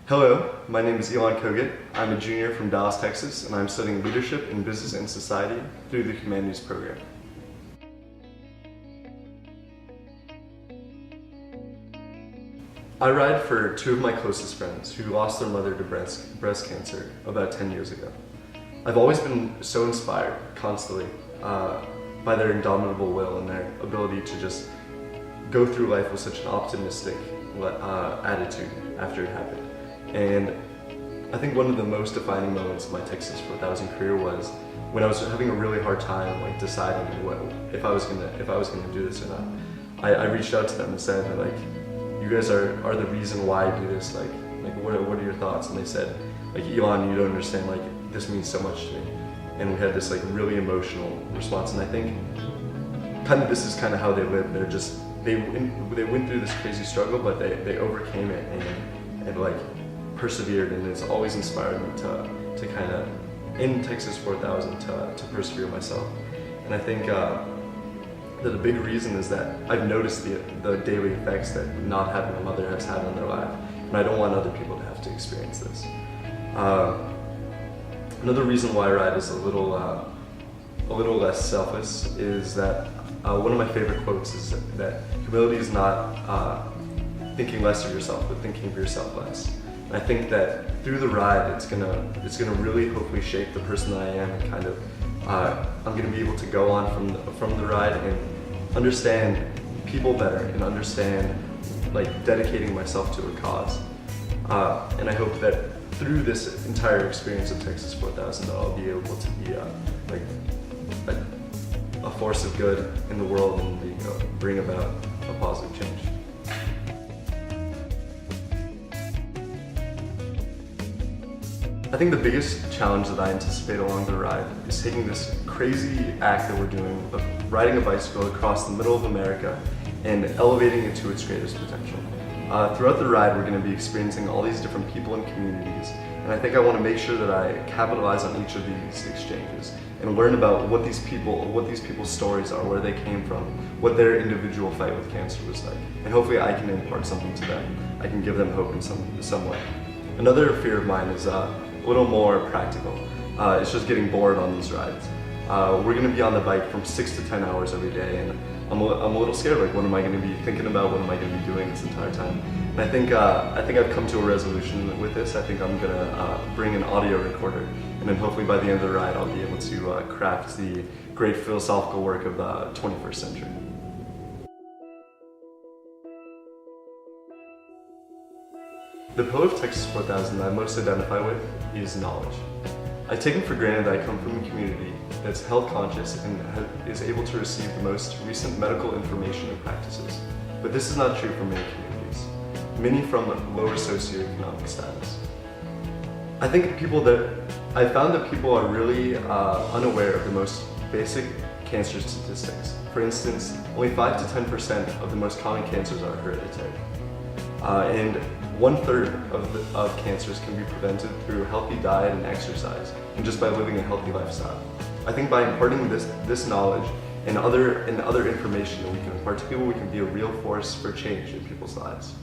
Hello, my name is Elan Kogutt. I'm a junior from Dallas, Texas, and I'm studying leadership in business and society through the humanities program. I ride for two of my closest friends who lost their mother to breast cancer about 10 years ago. I've always been so inspired, constantly, by their indomitable will and their ability to just go through life with such an optimistic attitude after it happened. And I think one of the most defining moments of my Texas 4000 career was when I was having a really hard time deciding if I was gonna do this or not. I reached out to them and said, you guys are the reason why I do this. What are your thoughts? And they said, Elan, you don't understand. This means so much to me. And we had this really emotional response. And I think this is kind of how they live. They went through this crazy struggle, but they overcame it and persevered, and it's always inspired me to kind of, in Texas 4000, to persevere myself. And I think that a big reason is that I've noticed the daily effects that not having a mother has had on their life, and I don't want other people to have to experience this. Another reason why I ride is a little less selfless is that one of my favorite quotes is that humility is not thinking less of yourself, but thinking of yourself less. And I think that through the ride, it's gonna really hopefully shape the person that I am, and I'm gonna be able to go on from the ride and understand people better and understand dedicating myself to a cause. And I hope that through this entire experience of Texas 4000, that I'll be able to be a force of good in the world and bring about a positive change. I think the biggest challenge that I anticipate along the ride is taking this crazy act that we're doing of riding a bicycle across the middle of America and elevating it to its greatest potential. Throughout the ride, we're going to be experiencing all these different people and communities, and I think I want to make sure that I capitalize on each of these exchanges and learn about what these people's stories are, where they came from, what their individual fight with cancer was like, and hopefully I can impart something to them. I can give them hope in some way. Another fear of mine is a little more practical. It's just getting bored on these rides. We're going to be on the bike from 6 to 10 hours every day, and I'm a little scared. What am I going to be thinking about? What am I going to be doing this entire time? And I think I've come to a resolution with this. I think I'm going to bring an audio recorder, and then hopefully by the end of the ride, I'll be able to craft the great philosophical work of the 21st century. The pillar of Texas 4000 that I most identify with is knowledge. I take it for granted that I come from a community that's health conscious and is able to receive the most recent medical information and practices. But this is not true for many communities, many from lower socioeconomic status. I found that people are really unaware of the most basic cancer statistics. For instance, only 5 to 10% of the most common cancers are hereditary. And 1/3 of cancers can be prevented through a healthy diet and exercise, and just by living a healthy lifestyle. I think by imparting this knowledge and other information that we can impart to people, we can be a real force for change in people's lives.